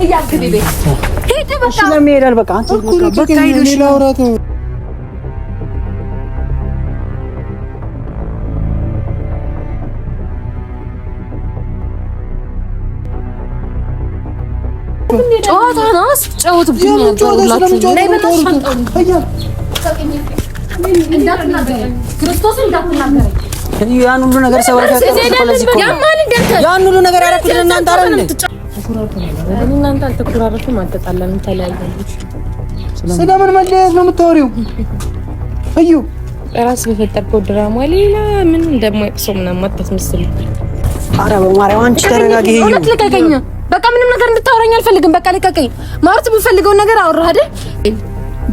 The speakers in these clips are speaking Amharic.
እያልክ ቤት ሄደ በቃ ለምን ይሄዳል? በቃ አንተ በቃ ሄደሽ ላውራቱ ጨዋታ ነው ጨዋታ ብቻ ያደርጉላችሁ ላይ በታሽፈን ክርስቶስ እንዳትናገር ያን ሁሉ ነገር ሰበረከ ያን ሁሉ ነገር ያደረኩት እናንተ አይደል እናንተ አልተቆራረጥም አልተጣላንም ተለያየንሽ ስለምን መለያየት ነው የምታወሪው እዩ ራስ በፈጠርከው ድራማ ሌላ ምን እንደማይቅሰው ምናምን አታስመስል ኧረ በማርያም አንቺ ተረጋጊ እዩ ለቀቀኝ በቃ ምንም ነገር እንድታወራኝ አልፈልግም በቃ ለቀቀኝ ማርት በፈልገው ነገር አወራህ አይደል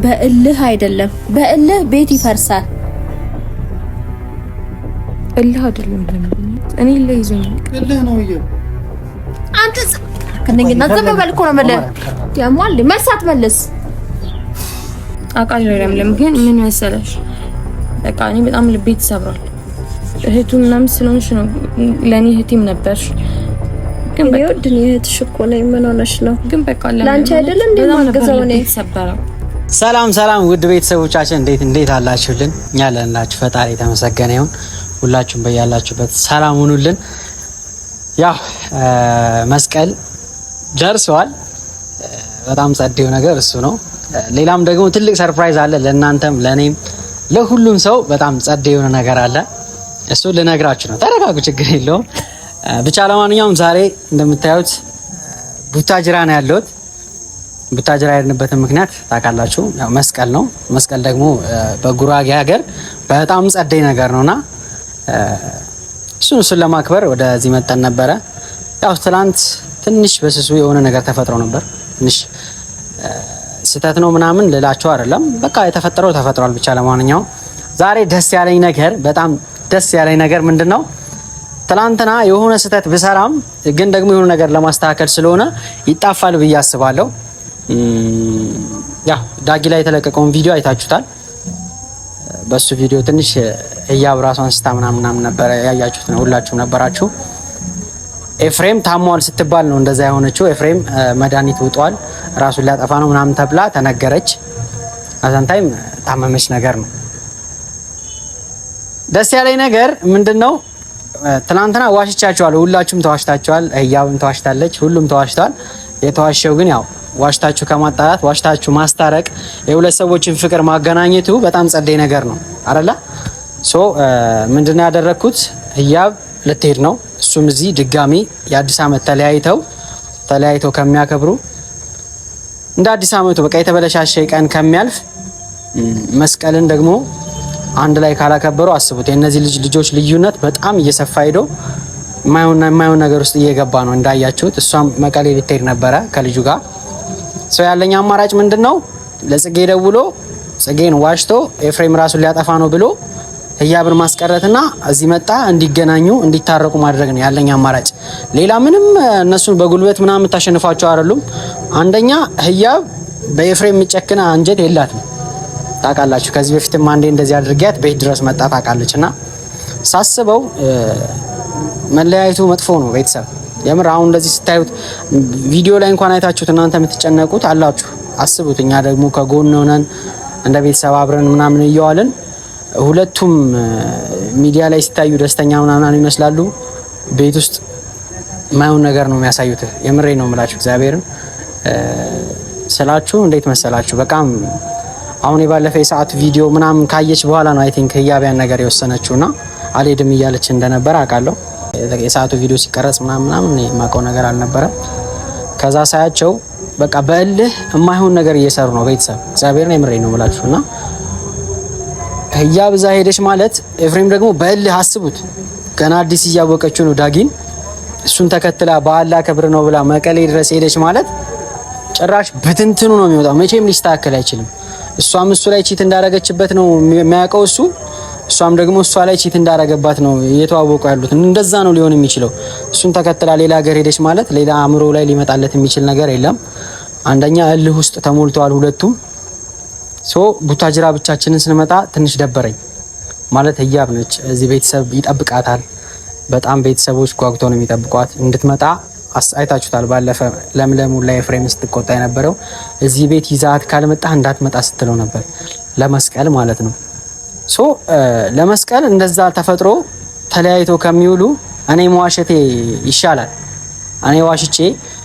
በእልህ አይደለም በእልህ ቤት ይፈርሳል እልህ አይደለም እኔ ለይዞኝ እልህ ነው እዩ አንተ ከነገና ዘበበልኩ ነው ማለት ያሟል መልሳት መልስ አቃል ለምለም ግን ምን መሰለሽ በቃ እኔ በጣም ልቤ ተሰብሯል እህቱም ምናምን ስለሆንሽ ነው ለኔ እህቴም ነበርሽ ግን በቃ እህትሽ እኮ ነኝ ምን ሆነሽ ነው ግን በቃ ላንቺ አይደለም እንደማገዘው ነው ተሰበረው ሰላም ሰላም ውድ ቤተሰቦቻችን እንዴት አላችሁልን እኛ ለናችሁ ፈጣሪ ተመሰገነ ይሁን ሁላችሁም በያላችሁበት ሰላም ሁኑልን ያው መስቀል ደርሷል በጣም ጸዴው ነገር እሱ ነው ሌላም ደግሞ ትልቅ ሰርፕራይዝ አለ ለእናንተም ለኔም ለሁሉም ሰው በጣም ጸዴው ነገር አለ እሱ ልነግራችሁ ነው ተረጋጉ ችግር የለውም ብቻ ለማንኛውም ዛሬ እንደምታዩት ቡታጅራ ነው ያለሁት ቡታጅራ ያለንበትን ምክንያት ታውቃላችሁ ያው መስቀል ነው መስቀል ደግሞ በጉራጌ ሀገር በጣም ጸዴ ነገር ነውና እሱን ለማክበር ወደዚህ መጣን ነበረ ያው ትላንት ትንሽ በስሱ የሆነ ነገር ተፈጥሮ ነበር ትንሽ ስህተት ነው ምናምን ልላችሁ አይደለም በቃ የተፈጠረው ተፈጥሯል ብቻ ለማንኛውም ዛሬ ደስ ያለኝ ነገር በጣም ደስ ያለኝ ነገር ምንድነው ትላንትና የሆነ ስህተት ብሰራም ግን ደግሞ የሆነ ነገር ለማስተካከል ስለሆነ ይጣፋል ብዬ አስባለሁ ያ ዳጊ ላይ የተለቀቀውን ቪዲዮ አይታችሁታል በሱ ቪዲዮ ትንሽ እያብራሷን ስታ ምናምን ነበር ያያችሁት ነው ሁላችሁም ነበራችሁ ኤፍሬም ታሟል ስትባል ነው እንደዛ የሆነችው ኤፍሬም መድኃኒት ውጧል ራሱን ሊያጠፋ ነው ምናምን ተብላ ተነገረች አዛንታይም ታመመች ነገር ነው ደስ ያለኝ ነገር ምንድነው ትናንትና ዋሽቻችኋለሁ ሁላችሁም ተዋሽታችኋል ህያብም ተዋሽታለች ሁሉም ተዋሽቷል የተዋሸው ግን ያው ዋሽታችሁ ከማጣራት ዋሽታችሁ ማስታረቅ የሁለት ሰዎችን ፍቅር ማገናኘቱ በጣም ጸደይ ነገር ነው አይደለ ሶ ምንድነው ያደረኩት ህያብ ልትሄድ ነው እሱም እዚህ ድጋሚ የአዲስ አመት ተለያይተው ከሚያከብሩ እንደ አዲስ አመቱ በቃ የተበለሻሸ ቀን ከሚያልፍ መስቀልን ደግሞ አንድ ላይ ካላከበሩ አስቡት የነዚህ ልጆች ልዩነት በጣም እየሰፋ ሄዶ የማይሆን ነገር ውስጥ እየገባ ነው እንዳያችሁት እሷም መቀሌ ልትሄድ ነበረ ከልጁ ጋር ሰው ያለኝ አማራጭ ምንድነው ለጽጌ ደውሎ ጽጌን ዋሽቶ ኤፍሬም ራሱን ሊያጠፋ ነው ብሎ ህያብን ማስቀረትና እዚህ መጣ እንዲገናኙ እንዲታረቁ ማድረግ ነው ያለኝ አማራጭ ሌላ ምንም እነሱን በጉልበት ምናምን ታሸንፋቸው አይደሉም አንደኛ ህያብ በኤፍሬም የሚጨክና አንጀት የላትም ታውቃላችሁ ከዚህ በፊትም አንዴ እንደዚህ አድርጊያት ቤት ድረስ መጣ ታውቃለችና ሳስበው መለያየቱ መጥፎ ነው ቤተሰብ የምር አሁን እንደዚህ ስታዩት ቪዲዮ ላይ እንኳን አይታችሁት እናንተ የምትጨነቁት አላችሁ አስቡት እኛ ደግሞ ከጎን ሆነን እንደ ቤተሰብ አብረን ምናምን እየዋልን ሁለቱም ሚዲያ ላይ ሲታዩ ደስተኛ ምናምን ይመስላሉ ቤት ውስጥ ማየው ነገር ነው የሚያሳዩት የምሬ ነው የምላችሁ እግዚአብሔርን ስላችሁ እንዴት መሰላችሁ በቃም አሁን የባለፈው የሰዓት ቪዲዮ ምናምን ካየች በኋላ ነው አይ ቲንክ ህያብያን ነገር የወሰነችውና አልሄድም እያለች እንደነበር አውቃለሁ የሰዓቱ ቪዲዮ ሲቀረጽ ምናምን የማውቀው ነገር አልነበረም ከዛ ሳያቸው በቃ በእልህ የማይሆን ነገር እየሰሩ ነው ቤተሰብ እግዚአብሔርን የምሬ ነው የምላችሁና ህያብ እዛ ሄደች ማለት ኤፍሬም ደግሞ በእልህ አስቡት ገና አዲስ እያወቀችው ነው ዳጊን እሱን ተከትላ በአላ ከብር ነው ብላ መቀሌ ድረስ ሄደች ማለት ጭራሽ በትንትኑ ነው የሚወጣው መቼም ሊስተካከል አይችልም እሷም እሱ ላይ ቺት እንዳረገችበት ነው የሚያውቀው እሷም ደግሞ እሷ ላይ ቺት እንዳረገባት ነው እየተዋወቁ ያሉት እንደዛ ነው ሊሆን የሚችለው እሱን ተከትላ ሌላ ሀገር ሄደች ማለት ሌላ አእምሮ ላይ ሊመጣለት የሚችል ነገር የለም አንደኛ እልህ ውስጥ ተሞልተዋል ሁለቱም ሶ ቡታጅራ ብቻችንን ስንመጣ ትንሽ ደበረኝ ማለት ህያብ ነች እዚህ ቤተሰብ ይጠብቃታል በጣም ቤተሰቦች ጓጉተው ነው የሚጠብቋት እንድትመጣ አይታችሁታል። ባለፈ ለምለሙ ላይ ኤፍሬም ስትቆጣ የነበረው እዚህ ቤት ይዛት ካልመጣህ እንዳትመጣ ስትለው ነበር፣ ለመስቀል ማለት ነው። ሶ ለመስቀል እንደዛ ተፈጥሮ ተለያይቶ ከሚውሉ እኔ መዋሸቴ ይሻላል። እኔ ዋሽቼ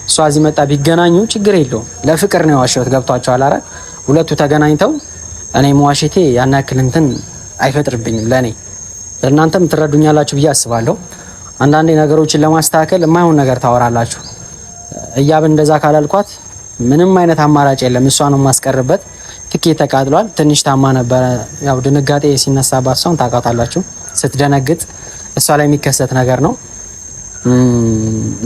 እሷ እዚህ መጣ ቢገናኙ ችግር የለውም። ለፍቅር ነው የዋሸሁት። ገብቷቸዋል አይደል? ሁለቱ ተገናኝተው እኔ መዋሸቴ ያን ያክል እንትን አይፈጥርብኝም ለኔ። ለእናንተም ትረዱኛላችሁ ብዬ አስባለሁ። አንዳንዴ ነገሮችን ለማስተካከል የማይሆን ነገር ታወራላችሁ። እያብን እንደዛ ካላልኳት ምንም አይነት አማራጭ የለም። እሷን ማስቀርበት ትኬት ተቃጥሏል። ትንሽ ታማ ነበረ። ያው ድንጋጤ ሲነሳባት እሷን ታውቃታላችሁ። ስትደነግጥ እሷ ላይ የሚከሰት ነገር ነው።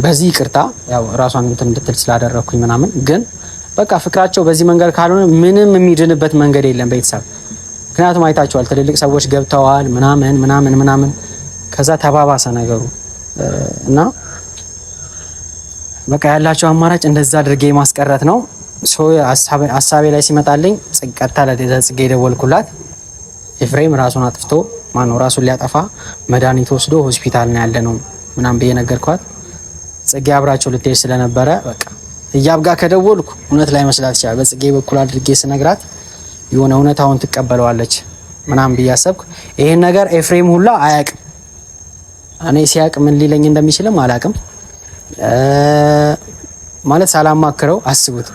በዚህ ይቅርታ ያው ራሷን እንትን እንድትል ስላደረኩኝ ምናምን፣ ግን በቃ ፍቅራቸው በዚህ መንገድ ካልሆነ ምንም የሚድንበት መንገድ የለም ቤተሰብ። ምክንያቱም አይታችኋል፣ ትልልቅ ሰዎች ገብተዋል ምናምን ምናምን ምናምን፣ ከዛ ተባባሰ ነገሩ እና በቃ ያላቸው አማራጭ እንደዛ አድርጌ ማስቀረት ነው። ሀሳቤ ላይ ሲመጣልኝ ቀጥታ ለጽጌ ደወልኩላት። ኤፍሬም ራሱን አጥፍቶ ማነው ራሱን ሊያጠፋ መድኃኒት ወስዶ ሆስፒታል ነው ያለ ነው ምናምን ብዬ ነገርኳት። ጽጌ አብራቸው ልትሄድ ስለነበረ በቃ እያብ ጋር ከደወልኩ እውነት ላይ መስላት ይችላል። በጽጌ በኩል አድርጌ ስነግራት የሆነ እውነታውን ትቀበለዋለች ምናምን ብዬ አሰብኩ። ይሄን ነገር ኤፍሬም ሁላ አያውቅም። እኔ ሲያውቅ ምን ሊለኝ እንደሚችልም አላውቅም። ማለት ሳላማክረው አስቡት፣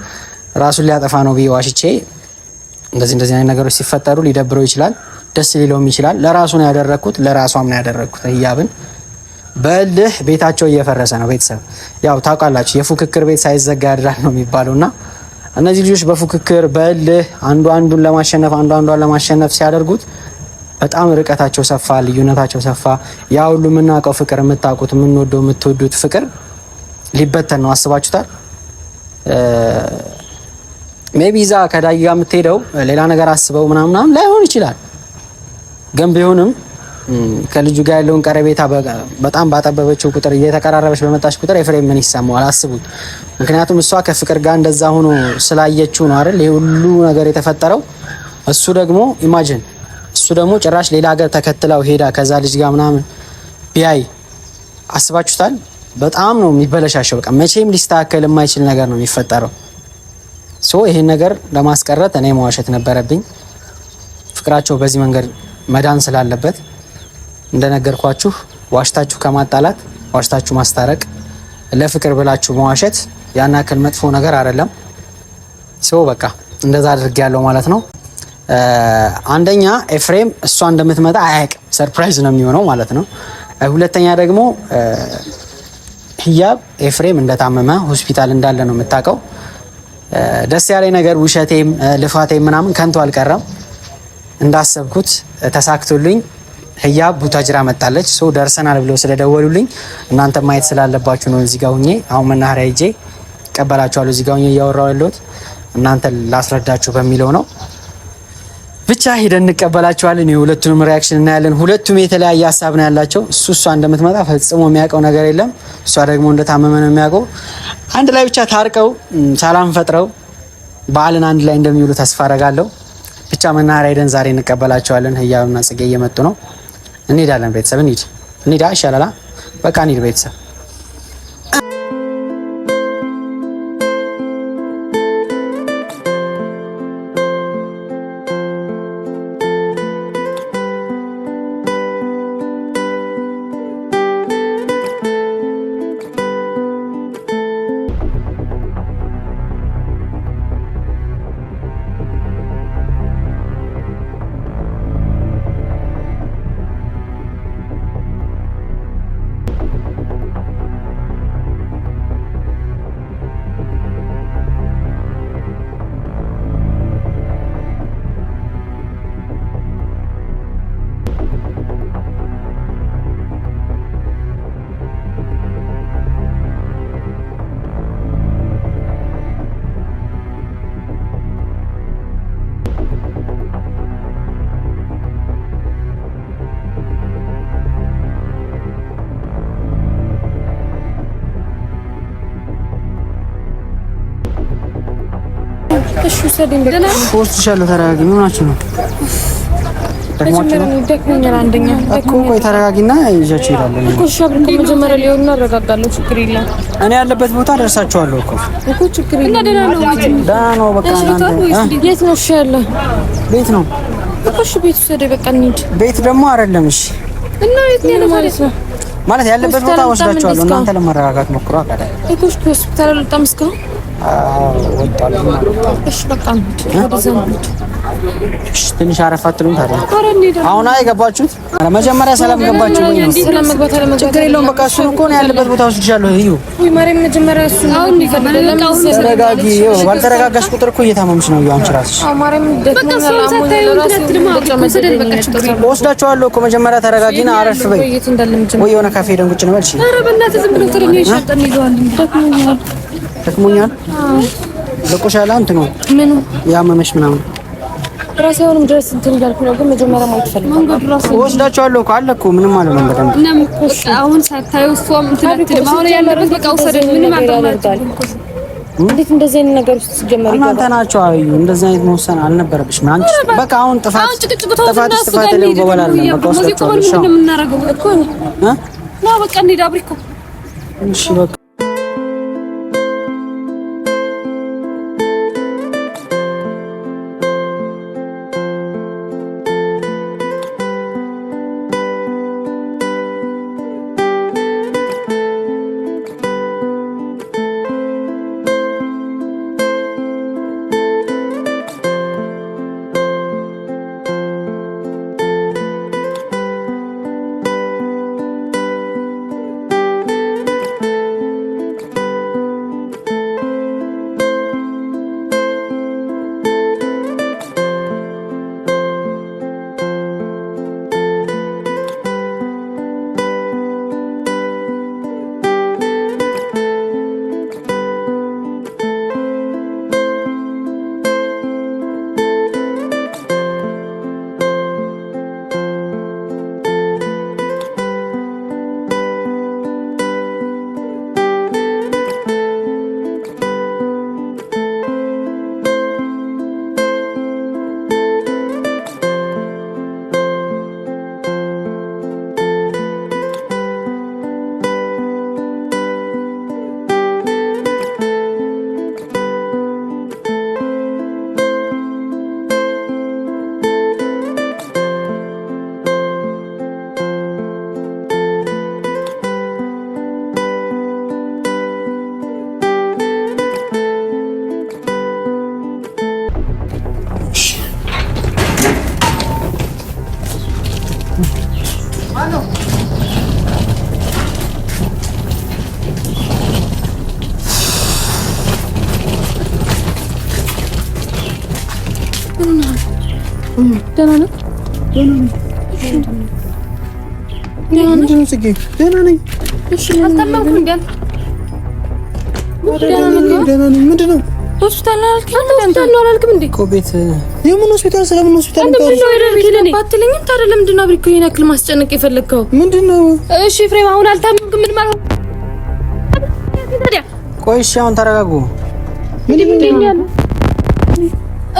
ራሱን ሊያጠፋ ነው ብዬ ዋሽቼ እንደዚህ አይነት ነገሮች ሲፈጠሩ ሊደብረው ይችላል፣ ደስ ሊለውም ይችላል። ለራሱ ነው ያደረኩት፣ ለራሷም ነው ያደረኩት። እያብን በልህ ቤታቸው እየፈረሰ ነው ቤተሰብ። ያው ታውቃላችሁ የፉክክር ቤት ሳይዘጋ ያድራል ነው የሚባለውና እነዚህ ልጆች በፉክክር በልህ አንዱ አንዱን ለማሸነፍ አንዱ አንዷን ለማሸነፍ ሲያደርጉት በጣም ርቀታቸው ሰፋ፣ ልዩነታቸው ሰፋ። ያ ሁሉ የምናውቀው ፍቅር፣ የምታውቁት፣ የምንወደው፣ የምትወዱት ፍቅር ሊበተን ነው። አስባችሁታል? ሜቢ ዛ ከዳጊ ጋር የምትሄደው ሌላ ነገር አስበው ምናምን ላይሆን ይችላል። ግን ቢሆንም ከልጁ ጋር ያለውን ቀረቤታ በጣም ባጠበበችው ቁጥር፣ እየተቀራረበች በመጣች ቁጥር ኤፍሬም ምን ይሰማዋል? አስቡት። ምክንያቱም እሷ ከፍቅር ጋር እንደዛ ሆኖ ስላየችው ነው አይደል ይሄ ሁሉ ነገር የተፈጠረው። እሱ ደግሞ ኢማጂን፣ እሱ ደግሞ ጭራሽ ሌላ ሀገር ተከትለው ሄዳ ከዛ ልጅ ጋር ምናምን ቢያይ አስባችሁታል? በጣም ነው የሚበለሻሸው። በቃ መቼም ሊስተካከል የማይችል ነገር ነው የሚፈጠረው። ሶ ይሄን ነገር ለማስቀረት እኔ መዋሸት ነበረብኝ። ፍቅራቸው በዚህ መንገድ መዳን ስላለበት እንደነገርኳችሁ ዋሽታችሁ ከማጣላት ዋሽታችሁ ማስታረቅ፣ ለፍቅር ብላችሁ መዋሸት ያን ያክል መጥፎ ነገር አይደለም። ሶ በቃ እንደዛ አድርጌያለሁ ማለት ነው። አንደኛ ኤፍሬም እሷ እንደምትመጣ አያውቅም፣ ሰርፕራይዝ ነው የሚሆነው ማለት ነው። ሁለተኛ ደግሞ ህያብ ኤፍሬም እንደታመመ ሆስፒታል እንዳለ ነው የምታውቀው። ደስ ያለኝ ነገር ውሸቴም ልፋቴም ምናምን ከንቱ አልቀረም። እንዳሰብኩት ተሳክቶልኝ ህያብ ቡታጅራ መጣለች። ሶ ደርሰናል ብለው ስለደወሉልኝ እናንተ ማየት ስላለባችሁ ነው እዚህ ጋር ሆኜ አሁን መናኸሪያ ሂጄ እቀበላችኋለሁ። እዚህ ጋር ሆኜ እያወራሁ ያለሁት እናንተ ላስረዳችሁ በሚለው ነው። ብቻ ሄደን እንቀበላቸዋለን። የሁለቱንም ሪያክሽን እናያለን። ሁለቱም የተለያየ ሀሳብ ነው ያላቸው። እሷ እንደምትመጣ ፈጽሞ የሚያውቀው ነገር የለም። እሷ ደግሞ እንደታመመ ነው የሚያውቀው። አንድ ላይ ብቻ ታርቀው ሰላም ፈጥረው በዓልን አንድ ላይ እንደሚውሉ ተስፋ አደርጋለሁ። ብቻ መናኸሪያ ሄደን ዛሬ እንቀበላቸዋለን። ህያብና ጽጌ እየመጡ ነው። እንሄዳለን። ቤተሰብ እንሂድ ይሻላል። በቃ እንሂድ ቤተሰብ። እሺ ሰደኝ በቃ ወስድሻለሁ። ተረጋጊ። ምን ሆናችሁ ነው? ደክሞኛል። አንደኛ እኮ ቆይ ተረጋጊና ይዣችሁ እሄዳለሁ እኮ ሻብር ከመጀመሪያ ሊሆን ነው። አረጋጋለሁ። ችግር የለም። እኔ ያለበት ቦታ ደርሳችኋለሁ እኮ ችግር የለም። እና ደህና ነው። በቃ የት ነው? እሺ ያለው ቤት ነው እኮ። እሺ ቤት ውሰደ። በቃ እንሂድ። ቤት ደግሞ አይደለም። እሺ እና የት ነው ማለት ነው? ማለት ያለበት ቦታ ወስዳችኋለሁ። እናንተ ለመረጋጋት ሞክሩ። አቃዳ እኮ ሆስፒታል አልወጣም እስካሁን። ወጣለሁ። እሺ በቃ እንሂድ። ወደዛ እንሂድ። ትንሽ አረፍ አትሉም ታዲያ? አሁን አይገባችሁት? መጀመሪያ ሰላም ገባችሁ ወይ? ሰላም መግባት አለመግባት ችግር የለውም። በቃ እሱ እኮ ነው ያለበት ቦታ ወስድሻለሁ። እዩ ወይ ማርያም፣ መጀመሪያ እሱ አሁን ይፈልጋል። ተረጋጊ። ባልተረጋጋሽ ቁጥር እኮ እየታመምሽ ነው አንቺ ራስሽ። አዎ ማርያም፣ ደክሞኛል። ወስዳችኋለሁ እኮ መጀመሪያ ተረጋጊና አረፍ በይ። ወይ የሆነ ካፌ ሄደን ቁጭ እንበል። እሺ ኧረ በእናትህ ዝም ብሎ ተረኛ ይሻጣን ይዟል። ደክሞኛል። ለቆሻላ እንት ነው ምኑ ያመመሽ ምናምን ራሴውንም ድረስ እንትን እያልኩ ነው፣ ግን መጀመሪያ ማየት ፈልጋለሁ። ወስዳችኋለሁ እኮ አለ እኮ ምንም አለ ነው በደንብ እናም እኮ አሁን ሳታዩ እሷም እንትን አትልም። አሁን ያለበት በቃ ወሰደኝ። ምንም አልተማርኩም። እንዴት እንደዚህ አይነት ነገር ውስጥ ሲጀመር ይገባል? እናንተ ናችሁ። አዩ እንደዚህ አይነት መወሰን አልነበረብሽም አንቺ። በቃ አሁን ጥፋት ደግሞ በበላል ነው በቃ ወስዳችኋለሁ። ምንም እናረጋው እኮ ነው በቃ እንሂድ አብሪኮ። እሺ በቃ ደህና ነህ? ደህና ነኝ። እሺ አልታመምኩም እንዴ? ደህና ነኝ። ምንድን ነው ሆስፒታል አላልክም እንዴ? እኮ ቤት የምን ሆስፒታል? ስለምን ሆስፒታል ነው አትለኝም? ታዲያ ለምንድን ነው አብሪኮ ይሄን ያክል ማስጨነቅ የፈለግከው? ምንድን ነው? እሺ ፍሬም አሁን አልታመምኩም። ምን ማለት ታዲያ? ቆይ እሺ አሁን ተረጋጉ። ምንድን ነው?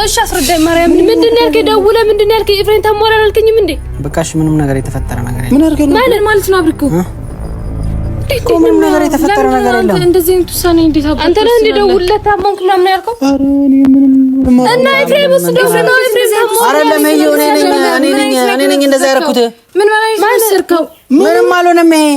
እሺ አስረዳኝ ማርያም። ምንድን ነው ያልከኝ? ደውለህ ምንድን ነው ያልከኝ? ኤፍሬም ታሟል አላልከኝም እንዴ? በቃ እሺ ምንም ነገር የተፈጠረ ነገር የለም። ምን አድርገህ ነው ማለት ነው አብሪኮ? እኮ ምንም ነገር የተፈጠረ ነገር የለም። እንደዚህ አይነት ውሳኔ እንዴት አባቱ አንተ ነህ እንደ ደውለህ ታመምኩ ምናምን ያልከው? ኧረ እኔ ምንም እና ኤፍሬም ውስጥ ደውለህ ነው ኤፍሬም ታመምኩ። አይደለም ይሄው እኔ ነኝ እንደዛ ያደረኩት። ምን ማለት ነው ሰርከው? ምንም አልሆነም። ይሄ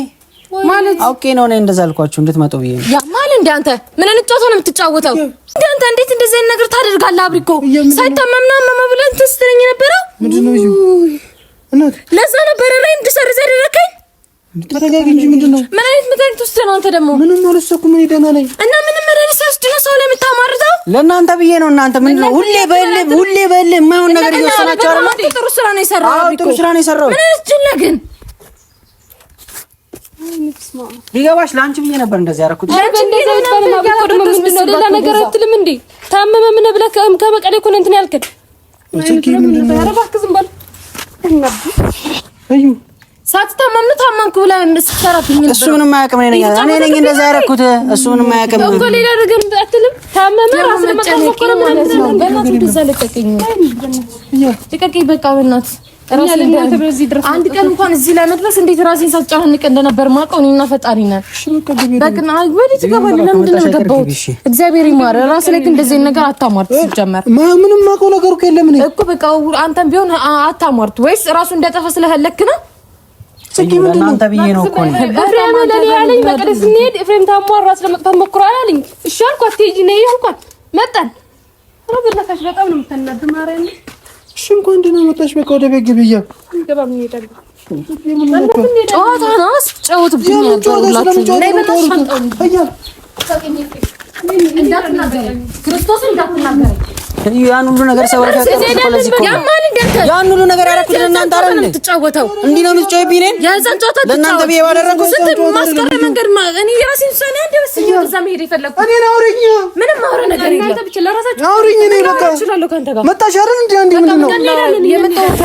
ማለት አውቄ ነው እኔ እንደዛ አልኳችሁ እንድትመጡ ብዬ ነው። ያ ማለት እንደ አንተ ምን አይነት ጨዋታ ነው የምትጫወተው? እንደ አንተ እንዴት እንደዚህ አይነት ነገር ታደርጋለህ? አብሪኮ ሳይታመምና ብለህ እንትን ስትለኝ ነበረው። ምንድነው ይሁ እናት ለዛ ነበረ ላይ እንድሰርዝ ያደረከኝ። ተረጋጊ እንጂ ምንድነው? ምን አይነት መድኃኒት ውስጥ ነው አንተ ደግሞ? ምንም አልወሰድኩም እኔ ደህና ነኝ። እና ምንም መድኃኒት ሳይወስድ ነው ሰው ለምታማርተው? ለእናንተ ብዬ ነው። እናንተ ምንድነው ሁሌ በል የማይሆን ነገር እየወሰናችሁ አይደል? ጥሩ ስራ ነው የሰራው አብሪኮ። ጥሩ ስራ ነው የሰራው። ምን አይነት ጅል ነህ ግን? ሊገባሽ ለአንቺ ብዬ ነበር እንደዚህ ያደረኩት። ሌላ ነገር አትልም እንዴ? ታመመ ምን ብለህ ከመቀሌ እኮ ነው እንትን ያልከን። ሳትታመም ነው ታመምኩ ብለህ ስትሰራብኝ ነበር። እሱ ምንም አያውቅም። እኔ ነኝ እንደዛ ያደረኩት። እሱ ምንም አያውቅም እኮ ሌላ ነገር አትልም። ታመመ ራስን መቀበል ነው ማለት ነው። በእናትህ እንደዛ ልቀቀኝ፣ ልቀቀኝ በቃ በእናትህ። አንድ ቀን እንኳን እዚህ ላይ መድረስ እንዴት ራሴን ሳጫንቅ እንደነበር ማውቀው እኔና ፈጣሪ ነን። በቃ ወዴት ትገባለህ? ለምንድን ነው የገባሁት? እግዚአብሔር ይማር። ራስ ላይ እንደዚህ ነገር አታሟርት። ሲጀመር ምንም ማውቀው ነገር እኮ የለም እኮ በቃ አንተም ቢሆን አታሟርት። ወይስ ራሱ እንደጠፋ ስለፈለክ ነው? እናንተ ብዬ ነው እኮ ነው ኤፍሬም ለኔ ያለኝ በቀደ ስንሄድ ኤፍሬም ታሟር ራስ ለመጥፋት ሞክሯል አለኝ። እሺ አልኳት። ትሄጂ ነይ አልኳት። መጣን ረብለካሽ በጣም ነው የምትናደድ ማርያም። እሺ እንኳን ደህና መጣሽ። በቃ ወደ ቤት ግብያ ገባም እንሄዳለን። ጨዋታ ነው አስጨውትብኝ ያደርጉላችሁ ላይ በታሽ ፈንጠው ክርስቶስ እንዳትናገር ያን ሁሉ ነገር ሰባካ ያን ሁሉ ነገር ያደረኩት ለእናንተ አይደል እንዴ? ትጫወተው እንዲህ ነው የምትጫወው ቢኔን የዛን ጨዋታ ለእናንተ ብዬ ባደረኩት ስንት ማስቀረ መንገድ እኔ የራሴን ውሳኔ አንድ በስኝ እዛ መሄድ የፈለኩት እኔ አውሪኝ። ምንም አውራ ነገር የለም። እናንተ ብቻ ለራሳችሁ አውሪኝ። እኔ በቃ እችላለሁ ካንተ ጋር መጣሽ አይደል እንዴ? አንዴ ምንድን ነው የመጣሁት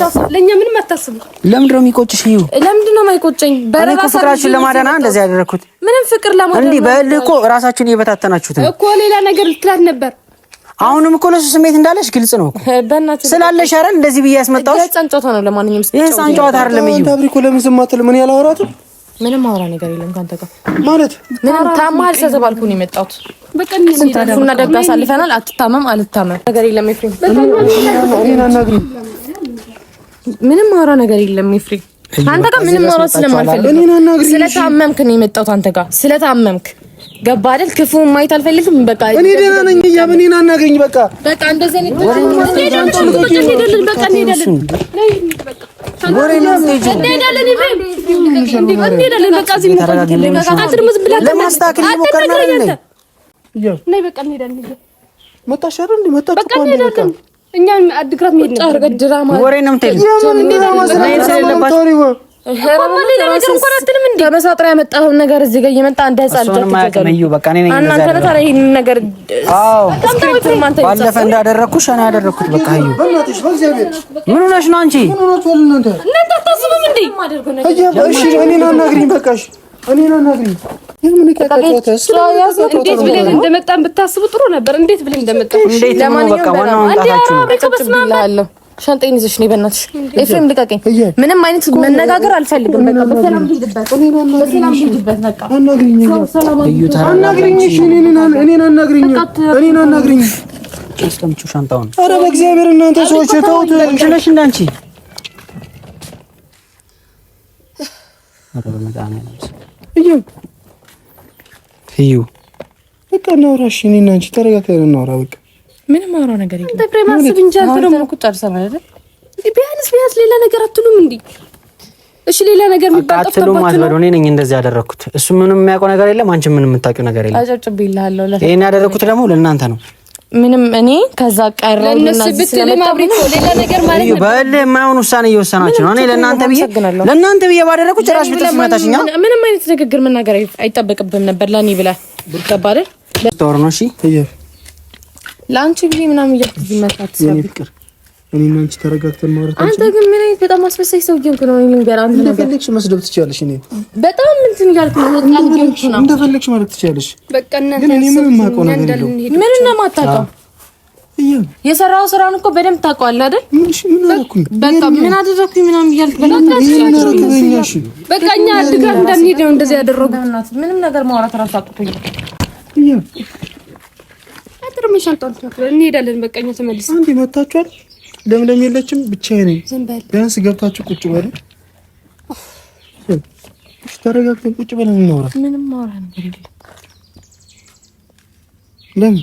ራሱ ለኛ ምንም አታስቡ። ለምንድን ነው የሚቆጭሽ? ይሁ ለምንድን ነው የማይቆጨኝ? በራሳችሁ ፍቅራችሁን ለማዳና እንደዚህ ያደረኩት ምንም ፍቅር ለማዳና እንዴ በእልህ እኮ ራሳችሁን እየበታተናችሁት ነው እኮ ሌላ ነገር ልትላት ነበር። አሁንም እኮ ለሱ ስሜት እንዳለሽ ግልጽ ነው እኮ በእናትህ ስላለሽ አይደል እንደዚህ ብዬ ያስመጣው። የህፃን ጨዋታ ነው። ለማንኛውም የህፃን ጨዋታ አይደለም። እዩ ታብሪኮ ለምን ዝም አትልም? ምን ያላወራቱ ምንም አውራ ነገር የለም ካንተ ጋር ማለት ምንም ታማል ተዘባልኩ ነው የመጣሁት። በቃ ስንቱና ደግ አሳልፈናል። አትታመም አልታመም ነገር የለም ኤፍሬም። እኔን አናግሪኝ። ምንም አውራ ነገር የለም ኤፍሬም። አንተ ጋር ምንም ማውራት ስለማልፈልግ እኔን አናግሪኝ። ስለታመምክ ነው የመጣሁት አንተ ጋር ስለታመምክ ገባ አይደል? ክፉን ማየት አልፈልግም። በቃ እኔ ደህና ነኝ። እኔን አናግሪኝ። በቃ በቃ እንደዚህ አይነት በቃ እንሄዳለን። በቃ እንሄዳለን። ወሬ ነው እንጂ እንሄዳለን። እንሄዳለን። በቃ እዚህ ለማስተካከል እየሞከርን አይደል? ነይ በቃ እንሄዳለን። መጣሽ አይደል እንዴ? መጣች በቃ እንሄዳለን። እኛ አድግራት መሄድ ነው። አርገ ድራማ ወሬ ነው የምትሄጂው? ከመሳጥሪያ ያመጣኸውን ነገር እዚህ ጋር እየመጣ እንደ ህፃን ነገር ባለፈ እንዳደረግኩሽ እኔ ያደረግኩት በቃ እዩ። ምን ሆነሽ ነው አንቺ? እኔን አናግሪኝ። በቃሽ እኔን አናግሪኝ። እንዴት ብለን እንደመጣን ብታስቡ ጥሩ ነበር። እንዴት ብለን እንደመጣን ለማንኛውም ሻንጣዬን ይዘሽ ነይ በእናትሽ። ኤፍሬም ልቀቀኝ። ምንም አይነት መነጋገር አልፈልግም። በቃ በሰላም ሂድበት። በሰላም ሂድበት። በቃ አናግሪኝ። እኔን አናግሪኝ። አስቀምጪው ሻንጣውን። ኧረ በእግዚአብሔር እናንተ ሰዎች ተውት። እንችለሽ እንዳንቺ ኧረ በመድኃኒዓለም እዩ በቃ እናውራ። እሺ እኔና አንቺ ተረጋግተን እናውራ። በቃ ምንም አውራው ነገር የለም። አንተ ፍሬም አስብ እንጂ አንተ ደግሞ እኮ ጨርሰናል አይደል? ቢያንስ ሌላ ነገር አትሉም እንዴ? እሺ ሌላ ነገር የሚባል አትሉም አትበሉ። እኔ ነኝ እንደዚህ ያደረኩት። እሱ ምንም የሚያውቀው ነገር የለም። አንቺ ምንም የምታውቂው ነገር የለም። አጨብጭብልሃለሁ። ይሄን ያደረኩት ደግሞ ለእናንተ ነው። ምንም እኔ ከዛ ቀረው ለነሱ ብትልም አብሪኮ ሌላ ነገር ማለት ነው። በል የማይሆን ውሳኔ እየወሰናችሁ ነው። እኔ ለእናንተ ብዬ ባደረኩት ጭራሽ ብትስመታሽኛ ምንም አይነት ንግግር መናገር አይጠበቅብህም ነበር። ለኔ ብለህ ገባ አይደል? ጦር ነው። እሺ ለአንቺ ብዬ ምናምን እያልኩ መጣት ፍቅር እኔና አንቺ ተረጋግተን ማውራት። አንተ ግን ምን አይነት በጣም አስመሳይ ሰው እየሆንክ ነው። እኔ ልንገር አንተ ነገር እንደፈለግሽ መስደብ ትችያለሽ። እኔ በጣም እንትን እያልኩ ነው። እንደፈለግሽ ማለት ትችያለሽ። በቃ እናንተ ግን እኔ ምንም የማውቀው ነገር የለውም። ምን እንደማታውቀው የሰራው ስራን እኮ በደንብ ታውቀዋለህ አይደል? ምን አደረኩኝ? በቃ ምን አደረኩኝ ምናምን እያልክ በቃ እኛ አድጋት እንዳንሄድ ነው እንደዚህ ያደረጉት። ምንም ነገር ማውራት እራሱ አቅቶኛል። አጥርም ሻንጣውን እንሄዳለን። በቃ እኛ ተመልሰን አንዴ መታችኋል። ለምለም የለችም፣ ብቻዬን ነኝ። ቢያንስ ገብታችሁ ቁጭ በሉ። እሺ ተረጋግተን ቁጭ ብለን እናውራ። ምንም ማውራ ነገር የለም። ለምን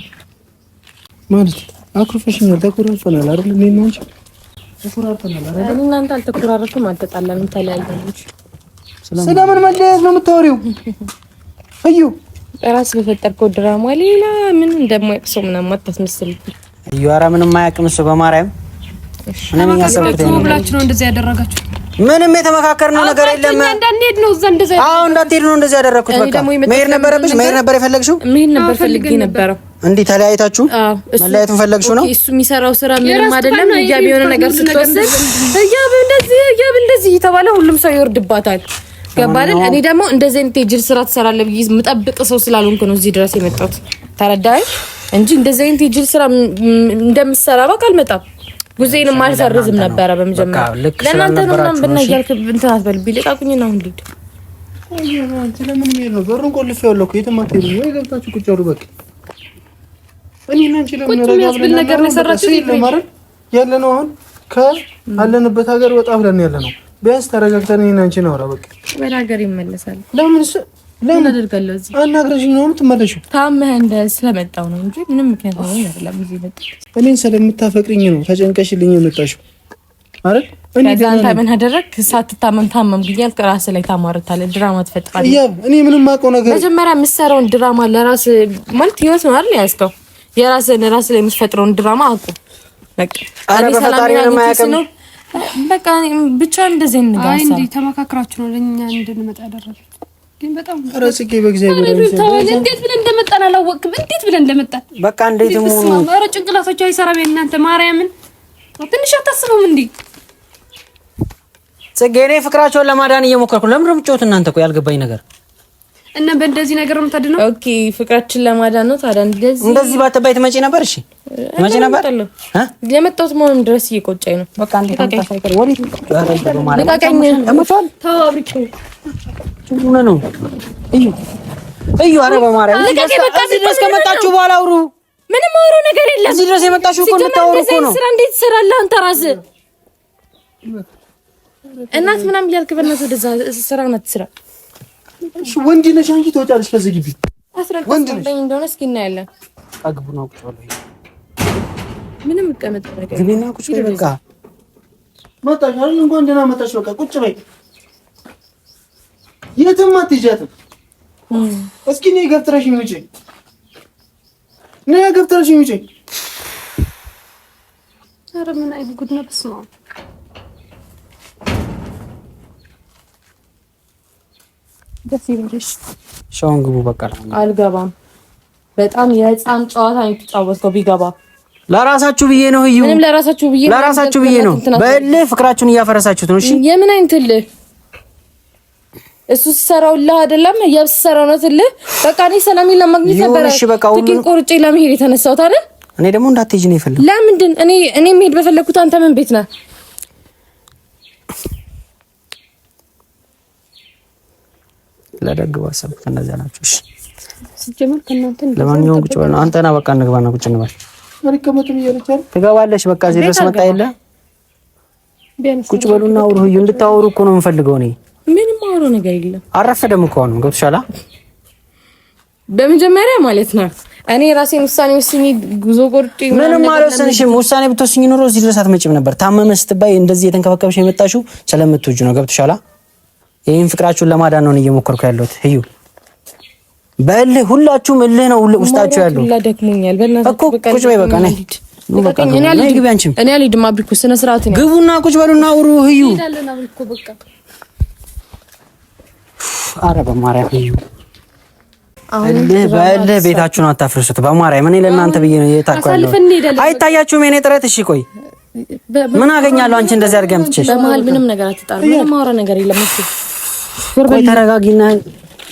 ማለት አኩርፈሽኛል። ተኮራርፈናል አይደል? እኔና አንቺ ተኮራርፈናል አይደል? እኔ እናንተ አልተኮራረፍም፣ አልተጣላንም፣ ተለያየን። ስለምን መለያየት ነው የምታወሪው? እዩ ራስ በፈጠርከው ድራማ ሌላ ምን እንደማይቅሰው ምናምን አታስመስል። እዩ ኧረ ምንም አያውቅም እሱ በማርያም እኔ ነኝ ያሰብኩት ነው ብላችሁ ነው እንደዚህ ያደረጋችሁ። ምንም የተመካከርነው ነገር የለም። እንዳንሄድ ነው እዛ እንደዛ አዎ እንዳትሄድ ነው እንደዚህ ያደረኩት። በቃ መሄድ ነበረብሽ፣ መሄድ ነበር የፈለግሽው። መሄድ ነበር ፈልጌ ነበረው። እንዴ ተለያይታችሁ መለያየቱን ፈለግሽው ነው? እሱ የሚሰራው ስራ ምንም አይደለም። እያብ የሆነ ነገር ስትወስድ እያብ እንደዚህ እየተባለ ሁሉም ሰው ይወርድባታል። ገባህ? እኔ ደግሞ እንደዚህ አይነት የጅል ስራ ትሰራለህ ብዬ የምጠብቅ ሰው ስላልሆንኩ ነው እዚህ ድረስ የመጣሁት። ተረዳኸኝ? እንጂ እንደዚህ አይነት የጅል ስራ እንደምትሰራ በቃ አልመጣም። ጉዜንም አልሰርዝም ነበረ በመጀመሪያ ለእናንተ ነው ምናምን ብናያልክ እንትን አትበልብኝ። ልቃቁኝ ነው እንዴ? ለምን ምን ነው በሩን ቆልፌዋለሁ እኮ የትም አትሄዱም ወይ? ገብታችሁ ቁጭ አሉ በቃ። እኔ እና አንቺ ለምን ረጋብለን ነገር ነው ሰራችሁ ለማረግ ያለ ነው። አሁን ካለንበት ሀገር ወጣ ብለን ያለ ነው። ቢያንስ ተረጋግተን እኔ እና አንቺ ነው በቃ። ወደ ሀገር ይመለሳል። ለምን አደርጋለሁ? እዚህ አናግረሽኝ ነው የምትመለሺው? ታመህ እንደ ስለመጣው ነው እንጂ ምንም ምክንያት ነው አይደለም። እዚህ መጣ እኔን ስለምታፈቅሪኝ ነው ተጨንቀሽልኝ የመጣሽው አይደል? ከዛ አንተ ምን አደረግክ? ሳትታመም ታመም ግያል ከራስ ላይ ታማርታለህ፣ ድራማ ትፈጥራለህ። እኔ ምንም ማውቀው ነገር መጀመሪያ የምትሰራውን ድራማ ለራስ ማለት ህይወት ነው አይደል ያስከው የራስን ራስ ላይ የምትፈጥረውን ድራማ አቁ በቃ። አረ በፈጣሪ ነው የማያውቅም። በቃ ብቻ እንደዚህ እንጋሳ። አይ እንዴ ተመካክራችሁ ነው ለኛ እንድንመጣ ያደረጋችሁ። ግን በጣም አረስኪ በእግዚአብሔር እንዴት ብለን እንደመጣን አላወቅም። እንዴት ብለን እንደመጣን በቃ እንዴት ሙሉ አረ ጭንቅላታችሁ አይሰራም እናንተ ማርያምን ትንሽ አታስቡም እንዴ? ጽጌኔ ፍቅራቸውን ለማዳን እየሞከርኩ ለምን ነው የምትጮት እናንተ? ቆይ ያልገባኝ ነገር እና በእንደዚህ ነገር ነው የምታድነው? ኦኬ ፍቅራችን ለማዳን ነው ታዲያ። እንደዚህ ባትባይ ትመጪ ነበር። እሺ ትመጪ ነበር የመጣሁት መሆኑን ድረስ እየቆጨኝ ነው። በቃ አንዴ ታንታሳይከር ወዲ ለቃቀኝ ተመቷል። ታብሪክ ምን ነው እዩ አረ በማርያም እዚህ ድረስ ከመጣችሁ በኋላ አውሩ። ምንም አውሩ ነገር የለም። እዚህ ድረስ የመጣችሁ እኮ እንድታወሩ እኮ ነው። ስራ እንዴት ትሰራለህ አንተ ራስህ? እናት ምናምን እያልክ በእናትህ ወደዛ ስራ ናት ስራ። እሺ ወንድ ነሽ አንቺ ትወጫለሽ ከዚህ ግቢ። ወንድ ነሽ እንደሆነ እስኪ እናያለን። አግቡና ቁጭ በሉ። ምንም ቀመጥ ነገር ግቢና ቁጭ በይ በቃ። መጣሽ አይደል? እንኳን ደህና መጣሽ። በቃ ቁጭ በይ። የትም አትሄጃትም። እስኪ ነይ ገብተሽኝ ውጪ። ነይ ገብተሽኝ ውጪ። ኧረ ምን አይነት ጉድ ነው በስመ አብ። ደስ ይበልሽ። ሻውን ግቡ በቃ። አልገባም። በጣም የህፃን ጨዋታ ነው የተጫወትከው። ቢገባ ለራሳችሁ ብዬ ነው። እዩ ምንም ለራሳችሁ ብዬ ነው። በእልህ ፍቅራችሁን እያፈረሳችሁት ነው። እሺ የምን አይንትልህ እሱ ሲሰራውልህ አይደለም ያብሰራው ነው ትልህ። በቃ እኔ ሰላሜን ለማግኘት ነበር ትኬት ቆርጬ ለመሄድ የተነሳሁት አይደል? እኔ ደግሞ እንዳትሄጂ ነው የፈለኩት። ለምንድን እኔ መሄድ በፈለኩት አንተ ምን ቤት ነህ? ለደግባ ሰብ ከነዛ ናችሁ። እሺ ሲጀመር ከናንተ ለማንኛውም ቁጭ በል አንተና በቃ እንግባና ቁጭ እንበል። አሪከመቱን ይያለቻል ትገባለሽ። በቃ እዚህ ድረስ መጣ የለ ቁጭ በሉና አውሩ። እዩ እንድታወሩ እኮ ነው የምፈልገው እኔ። ምንም አውሩ ነገር የለም። አረፈደም እኮ ነው ገብቶሻል። በመጀመሪያ ማለት ነው እኔ ራሴን ውሳኔ ወስኜ ጉዞ ቆርጬ ምንም አልወሰንሽም። ውሳኔ ብትወስኚ ኑሮ እዚህ ድረስ አትመጪም ነበር። ታመመ ስትባይ እንደዚህ የተንከባከብሽ የመጣሽው ስለምትወጁ ነው ገብቶሻል። ይሄን ፍቅራችሁን ለማዳን ነው እየሞከርኩ ያለሁት። እዩ በእልህ ሁላችሁም እልህ ነው ውስጣችሁ ያለው። ለደክሞኛል በእናትህ እኮ ቁጭ በይ በቃ ነይ። እኔ አልሄድም። አብሪኮ ስነ ስርዓት ነው። ግቡና ቁጭ በሉና አውሩ። እዩ ኧረ በማርያም እዩ በእልህ ቤታችሁን አታፍርሱት። በማርያም እኔ ለእናንተ ብዬ ነው የታውቃለሁ። አይታያችሁም የኔ ጥረት? እሺ ቆይ ምን አገኛለሁ አንቺ እንደዚህ አድርገም ትችሽ? በመሀል ምንም ነገር አትጣሩ። ምንም ማውራ ነገር የለም። እሺ ቆይ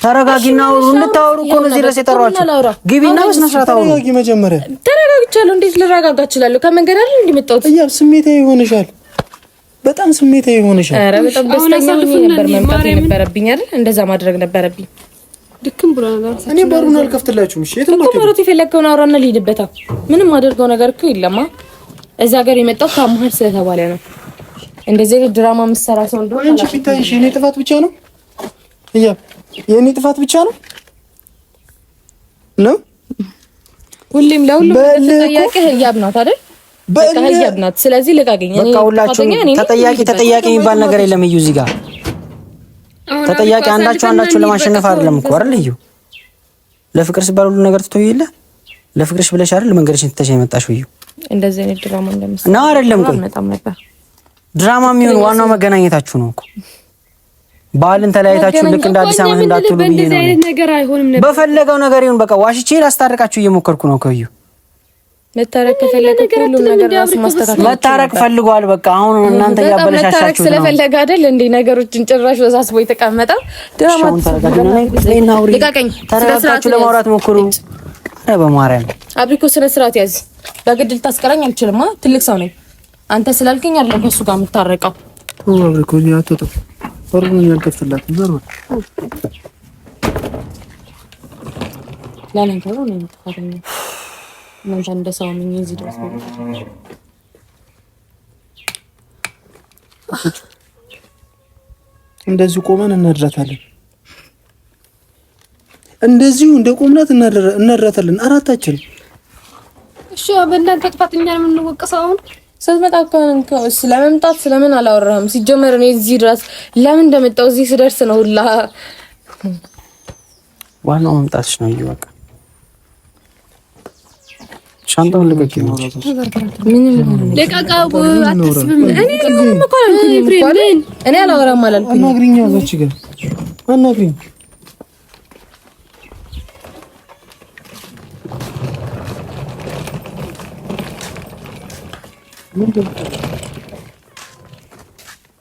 ተረጋጊና አውሩ። እንድታወሩ እኮ ነው እዚህ ድረስ የጠራኋችሁ። ግቢና በስነ ስርዓት አውሩ። ተረጋጊ። መጀመሪያ ተረጋግቻለሁ። እንዴት ልረጋጋ እችላለሁ? ከመንገድ አይደል እንደመጣሁት። እያብ ስሜታዊ ሆነሻል። በጣም ስሜታዊ ሆነሻል። ኧረ በጣም ደስተኛ ነበር መምጣት የነበረብኝ አይደል? እንደዛ ማድረግ ነበረብኝ። ድክም ብሎ ነገር እኔ በሩን አልከፍትላችሁም። እሺ የትም ማለት የፈለከውን አውራና ልሂድበታ። ምንም አድርገው ነገር እኮ የለማ። እዛ ጋር የመጣው ታማህል ስለተባለ ነው። እንደዚህ አይነት ድራማ መስራ ሰው እንደሆነ አንቺ ቢታይሽ የኔ ጥፋት ብቻ ነው። እያ የኔ ጥፋት ብቻ ነው ነው ሁሌም ለሁሉም ተጠያቂ ህያብ ናት አይደል? በቃ ህያብ ናት። ስለዚህ ልቃገኝ። በቃ ሁላችሁም ተጠያቂ የሚባል ነገር የለም። እዩ እዚህ ጋር ተጠያቂ አንዳችሁ ለማሸነፍ አይደለም እኮ አይደል? እዩ ለፍቅር ሲባል ሁሉ ነገር ትተው የለ ለፍቅርሽ ብለሽ አይደል መንገድሽን ትተሽ የመጣሽው? እዩ እንደዚህ አይነት ድራማ እንደምትሰራ ነው አይደለም? ቆይ ድራማ የሚሆን ዋናው መገናኘታችሁ ነው እኮ። ባልን ተለያይታችሁ ልክ እንደ አዲስ አመት እንዳትሉ ብዬ ነው። እንደዚህ አይነት ነገር አይሆንም ነበር። በፈለገው ነገር ይሁን በቃ ዋሽቼ ላስታርቃችሁ እየሞከርኩ ነው። ከዩ መታረቅ ከፈለገ ሁሉ ነገር ራሱ ማስተካከል መታረቅ ፈልጓል። በቃ አሁን እናንተ ያበለሻሻችሁ ነው። ስለፈለገ አይደል እንዴ ነገሮችን ጭራሽ ወሳስቦ የተቀመጠው ድራማ ተረጋግታችሁ ለማውራት ሞክሩ። ኧረ በማርያም አብሪኮ ስነ ስርዓት ያዝ። በግድ ልታስቀራኝ አልችልም። ትልቅ ሰው ነኝ። አንተ ስላልከኝ አለ ከሱ ጋር የምታረቀው አብረኮ ያተተ ወርሙን ያልከፈላት ዘር ለምን ተው ነው የምትፈረኝ? ምን እንደሰው ምን እዚህ ድረስ ነው? እንደዚህ ቆመን እናድራታለን። እንደዚሁ እንደ ቆምናት እናድራታለን አራታችን። እሺ በእናንተ ጥፋተኛ ነው የምንወቀሰው አሁን ስትመጣ ስለመምጣት ስለምን አላወራህም? ሲጀመር እኔ እዚህ ድረስ ለምን እንደመጣው እዚህ ስደርስ ነው ሁላ ዋናው መምጣትሽ ነው። ይወቃ ሻንጣውን ልቀቂ ነው። ምንም ለቃቃው አትስብም። እኔ አላወራም አላልኩኝ። አናግሪኝ ያዘች ግን አናግሪኝ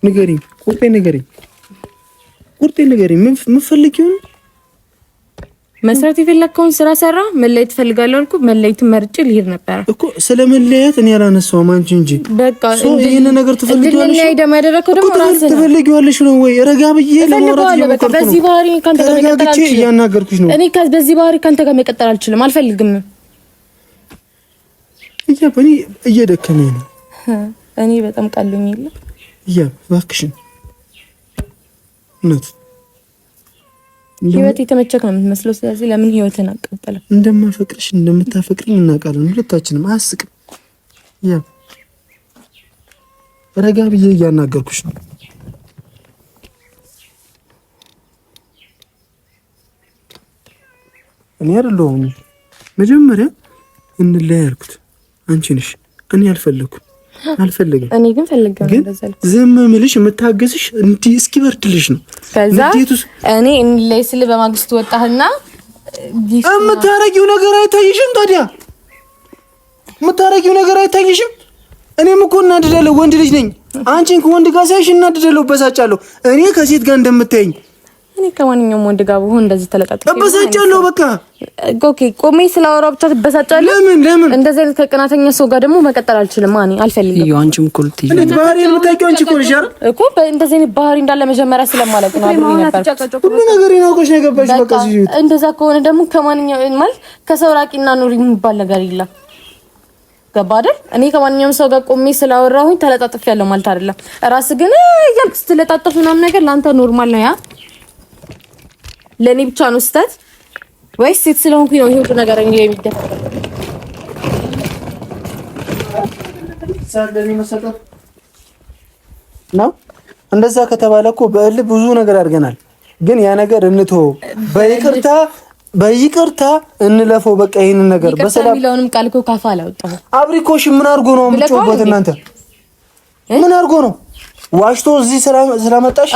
ንገሪኝ፣ ቁርጤን ንገሪኝ። ምን ፈልጊው? መስራት የፈለግከውን ስራ ሰራ። መለየት እፈልጋለሁ አልኩ። መለየት መርጬ ልሄድ ነበር እኮ። ስለ መለየት እኔ አላነሳውም አንቺ እንጂ። በቃ ይሄን ነገር ትፈልጊዋለሽ? ለምን ደግሞ ያደረከው ደግሞ ራስህ ነው። ትፈልጊዋለሽ ነው ወይ? ረጋ ብዬ ለማውራት በቃ በዚህ ባህሪ ካንተ ጋር መቀጠል አልችልም። እያናገርኩሽ ነው። እኔ በዚህ ባህሪ ካንተ ጋር መቀጠል አልችልም፣ አልፈልግም። እኔ እየደከመኝ ነው። እኔ በጣም ቀልኝ የለ እባክሽን እውነት ህይወት የተመቸክ ነው የምትመስለው። ስለዚህ ለምን ህይወትን አቀበለ? እንደማፈቅርሽ እንደምታፈቅሪኝ እናውቃለን ሁለታችንም። አያስቅም? ረጋ ብዬ እያናገርኩሽ ነው። እኔ አይደለሁም መጀመሪያ እንለያ ያልኩት አንቺ ነሽ። እኔ አልፈልግም። እኔ ግን ፈልጋለሁ። እንደዛ ዝም ምልሽ የምታገስሽ እንዲህ እስኪበርድልሽ ነው። ከዛ እኔ እንለይ ስል በማግስቱ ወጣህና የምታረጊው ነገር አይታይሽም? ታዲያ የምታረጊው ነገር አይታይሽም? እኔም እኮ እናድዳለሁ፣ ወንድ ልጅ ነኝ። አንቺን ከወንድ ጋር ሳይሽ እናድዳለሁ፣ በሳጫለሁ። እኔ ከሴት ጋር እንደምታይኝ እኔ ከማንኛውም ወንድ ጋር ብሆን እንደዚህ ተለጣጥቼ በሳጫለሁ። በቃ ኦኬ፣ ቆሜ ስላወራው ብቻ ትበሳጫለህ? ለምን እንደዚህ አይነት ከቅናተኛ ሰው ጋር ደግሞ መቀጠል አልችልም። ማን አልፈልግም። ይሄ አንቺም እኮ ልትይ እንዴት ባህሪ የምታውቂው አንቺ እኮ ነሽ አይደል? እኮ እንደዚህ አይነት ባህሪ እንዳለ መጀመሪያ ስለማለቅ ነው አብሬ ነበር። ሁሉ ነገር ይናቆሽ ነው የገባሽ። በቃ እዚህ እንደዛ ከሆነ ደግሞ ከማንኛውም ማለት ከሰው ራቂና ኑሪ የሚባል ነገር የለም። ገባ አይደል? እኔ ከማንኛውም ሰው ጋር ቆሜ ስላወራሁኝ ተለጣጥፍ ያለው ማለት አይደለም። ራስ ግን እያልክ ስትለጣጥፍ ምናምን ነገር ለአንተ ኖርማል ነው። ያ ለኔ ብቻ ነው ስህተት ወይስ ሴት ስለሆንኩኝ ነው ይሄ ሁሉ ነገር እንግዲህ የሚደረገው? ሳለኝ መሰጠት ነው። እንደዛ ከተባለ እኮ በእልህ ብዙ ነገር አድርገናል። ግን ያ ነገር እንተው፣ በይቅርታ እንለፈው። በቃ ይሄን ነገር በሰላም ሚሊዮንም ቃል እኮ ካፋ አላወጣው። አብሪኮሽ ምን አድርጎ ነው የምትጮህበት? እናንተ ምን አድርጎ ነው ዋሽቶ እዚህ ስለመጣሽ?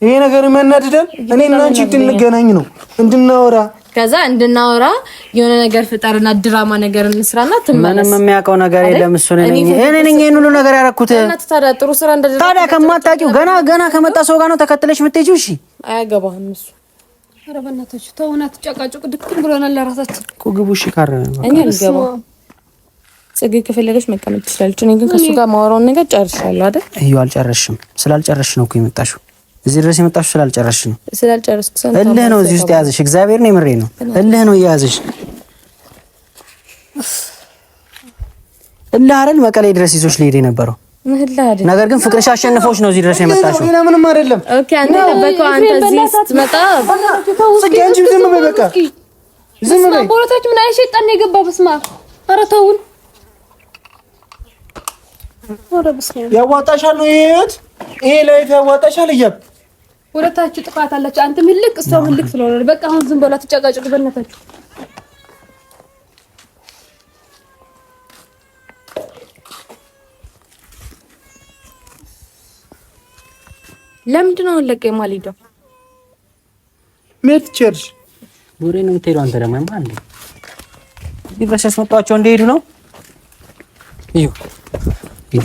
ይሄ ነገር የሚያናድደን እኔ እና አንቺ እንድንገናኝ ነው እንድናወራ። ከዛ እንድናወራ የሆነ ነገር ፍጠርና ድራማ ነገር እንስራና ምንም የሚያውቀው ነገር የለም። እሱ ነኝ እኔ ሁሉ ነገር ያደረኩት። ታዲያ ጥሩ ስራ እንደዚህ ታዲያ ከማታውቂው ገና ከመጣ ሰው ጋር ነው ተከትለሽ የምትሄጂው? እሺ አያገባህም እሱ። ኧረ በእናታችሁ ተውና ተጨቃጨቁ። ድክም ብሎናል ለራሳችን እኮ ግቡ። እሺ ካረ እኔ አልገባም። ጽጌ ከፈለገች መቀመጥ ትችላለች። እኔ ግን ከሱ ጋር ማወራውን ነገር ጨርሻለሁ አይደል? እዩ አልጨረስሽም። ስላልጨረስሽ ነው እኮ የመጣሽው። እዚህ ድረስ የመጣሽው ስላልጨረስሽ ነው። ስላልጨረስኩ እልህ ነው እዚህ ውስጥ የያዘሽ። እግዚአብሔር ነው የምሬ ነው። እልህ ነው የያዘሽ። እልህ አይደል መቀሌ ድረስ ይዞሽ ሊሄድ የነበረው ነገር ግን ፍቅርሽ አሸንፎሽ ነው እዚህ ድረስ የመጣሽው። ሌላ ምንም አይደለም። ኦኬ አንተ ለበቀው አንተ እዚህ ስትመጣ ጽጌ አንቺ ዝም በይ በቃ ዝም በይ። ቦታችሁ ምን አይነት ሸይጣን ነው የገባው? በስማ ኧረ ተውን። ኧረ በስማ ያዋጣሻል ነው ይሄ ላይፍ ያዋጣሻል እያልኩ ወደታችሁ ጥፋት አላችሁ። አንተ ምልክ እሷ ምልክ ስለሆነ በቃ አሁን ዝም ብላ ተጨቃጨቁ በእናታችሁ። ለምንድን ነው ለቀይ ማሊዶ ሜት ቸርች ወሬ ነው የምትሄደው? አንተ ደግሞ ማን ነው ድረስ ያስመጣቸው እንደሄዱ ነው? እዩ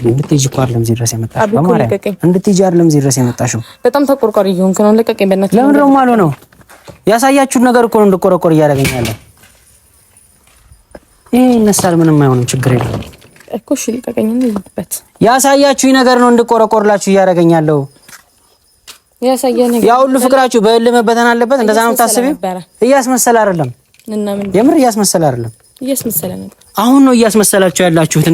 እንድትሄጂ እኮ አይደለም እዚህ ድረስ የመጣሽው። በማርያም እንድትሄጂ አይደለም እዚህ ድረስ የመጣሽው። በጣም ተቆርቋሪ እየሆንክ ነው። ለቀቀኝ በእናትህ። ለምን ነው ማለት ነው? ያሳያችሁት ነገር እኮ ነው እንድቆረቆር እያደረገኝ ያለው። ይሄ ይነሳል፣ ምንም አይሆንም፣ ችግር የለም። እኮ እሺ ልቀቀኝና ይበት ያሳያችሁኝ ነገር ነው እንድቆረቆርላችሁ እያደረገኛለሁ። ያሳያ ነገር ያ ሁሉ ፍቅራችሁ በእልህ መበተን አለበት። እንደዛ ነው የምታስቢው? እያስመሰለ አይደለም። የምር እያስመሰለ አይደለም። እያስመሰለ ነው። አሁን ነው እያስመሰላችሁ ያላችሁት።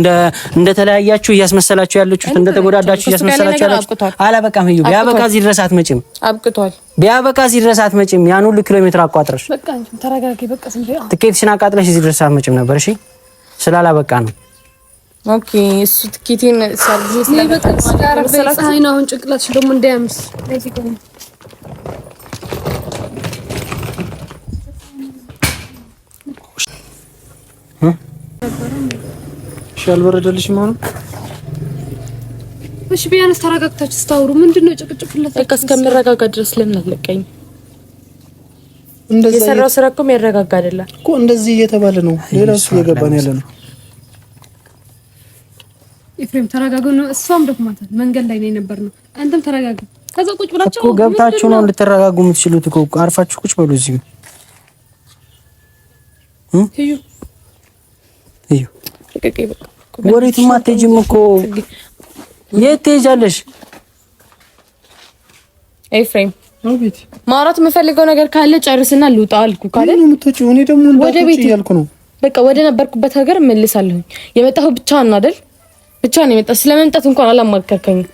እንደተለያያችሁ እያስመሰላችሁ ያላችሁት፣ እንደተጎዳዳችሁ እያስመሰላችሁ ያላችሁት። አላበቃም። እዩ ቢያበቃ እዚህ ድረስ አትመጪም። አብቅቷል። ቢያበቃ እዚህ ድረስ አትመጪም። ያን ሁሉ ኪሎ ሜትር አቋጥረሽ በቃ ተረጋጊ። በቃ ትኬትሽን አቃጥለሽ እዚህ ድረስ አትመጪም ነበር። እሺ ስላላበቃ ነው። ኦኬ እሱ ትኬቴን ሰርቪስ ለበቃ ፀሐይ ነው። አሁን ጭንቅላትሽ ደግሞ እንዳያምስ አልበረደልሽም አሁን? እሺ ቢያንስ ተረጋግታችሁ ስታወሩ ምንድነው ጭቅጭቅለት? በቃ እስከምረጋጋ ድረስ ለምን አትለቀኝ? እንደዚህ የሰራው ስራ እኮ የሚያረጋጋ አይደለም እኮ። እንደዚህ እየተባለ ነው ሌላስ እየገባን ያለ ነው። ኤፍሬም ተረጋጋ ነው። እሷም ደክማታል። መንገድ ላይ ነው የነበርነው። አንተም ተረጋጋ። ከዛ ቁጭ ብላችሁ እኮ ገብታችሁ ነው እንድትረጋጉ የምትችሉት እኮ። አርፋችሁ ቁጭ በሉ እዚህ። እዩ ወሬትም አትሄጂም እኮ። የት ትሄጃለሽ? ኤፍሬም ማውራት የምፈልገው ነገር ካለ ጨርስና ልውጣ አልኩ። ካለ ነው የምትወጪው? እኔ ደግሞ እንዳትወጪ እያልኩ ነው። በቃ ወደ ነበርኩበት ሀገር እመልሳለሁ። የመጣሁ ብቻህን ነው አይደል? ብቻህን ነው የመጣው። ስለመምጣት እንኳን አላማከርከኝም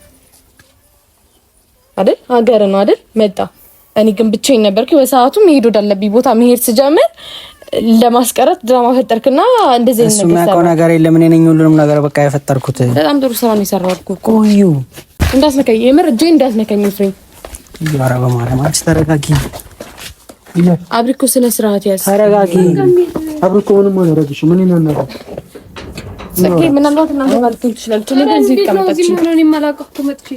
አይደል? ሀገር ነው አይደል? መጣ። እኔ ግን ብቻዬን ነበርኩ። በሰዓቱ መሄድ ወዳለብኝ ቦታ መሄድ ስጀምር ለማስቀረት ድራማ ፈጠርክና እንደዚህ ነው። እሱ የሚያውቀው ነገር የለም። እኔ ነኝ ሁሉንም ነገር በቃ የፈጠርኩት። በጣም ጥሩ ስራ ነው የሰራሁት እኮ። ቆዩ እንዳትነካኝ፣ የምር እጄ እንዳትነካኝ ፍሬም። ኧረ በማርያም አንቺ ተረጋጊ። አብሪኮ ስነ ስርዓት ያዝ። ተረጋጊ። አብሪኮ ምንም አላደረግሽም። ምን ይናናል? ሰከይ ምናልባት እናንተ ማለት ትችላላችሁ። ለዚህ ይቀመጣችሁ ምን ነው የማላውቀው መጥቼ።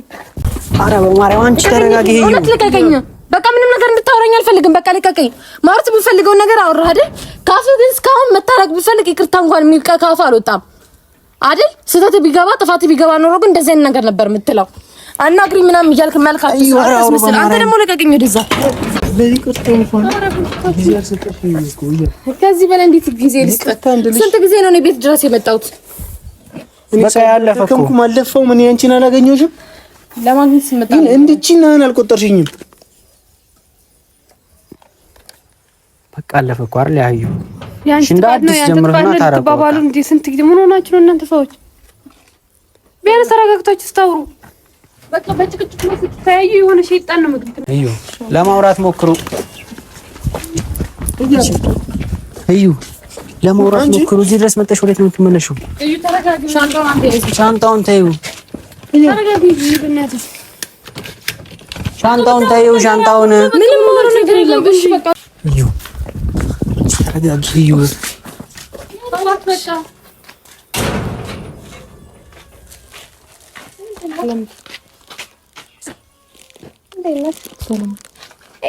ኧረ በማርያም አንቺ ተረጋጊ። እውነት ልቀቀኝ። በቃ ምንም ነገር እንድታወራኝ አልፈልግም። በቃ ልቀቀኝ። ማለት የምፈልገው ነገር አወራህ አይደል? ካፍ ግን እስካሁን መታረቅ ብፈልግ ይቅርታ እንኳን የሚካፋ አልወጣም አይደል? ስህተት ቢገባ ጥፋት ቢገባ ኖሮ ግን እንደዚህ አይነት ነገር ነበር የምትለው። አናግሪ ምናምን እያልክ መልካት አስመስል። አንተ ደግሞ ልቀቀኝ ወደዛ። ከዚህ በላይ እንዴት ጊዜ ልስጥ? ስንት ጊዜ ነው እኔ ቤት ድረስ የመጣሁት? በቃ ያለፈ እኮ ማለፈው ምን ያንቺን አላገኘሁሽም። ለማግኘት ስመጣ ግን እንድቺና አልቆጠርሽኝም። በቃ አለፈ እኮ አይደል? ያዩ እንዳዲስ ጀምረና ታረቁ። እንዴ ስንት ጊዜ ምን ሆናችሁ ነው እናንተ ሰዎች? ቢያንስ ተረጋግታችሁ ስታወሩ። በቃ በጭቅጭቅ ነው ስትታዩ። የሆነ ሸይጣን ነው ምግብ እዩ። ለማውራት ሞክሩ። እዩ ለማውራት ሞክሩ። እዚህ ድረስ መጣሽ። ወዴት ነው የምትመለሺው? እዩ ተረጋጊ። ሻንጣውን ተይው። ተረጋጊ። ይብናትሽ ሻንጣውን ተይው። ሻንጣውን ምንም ነገር የለም። እሺ በቃ እዩ ተረጋጊ። እዩ ታዋት በቃ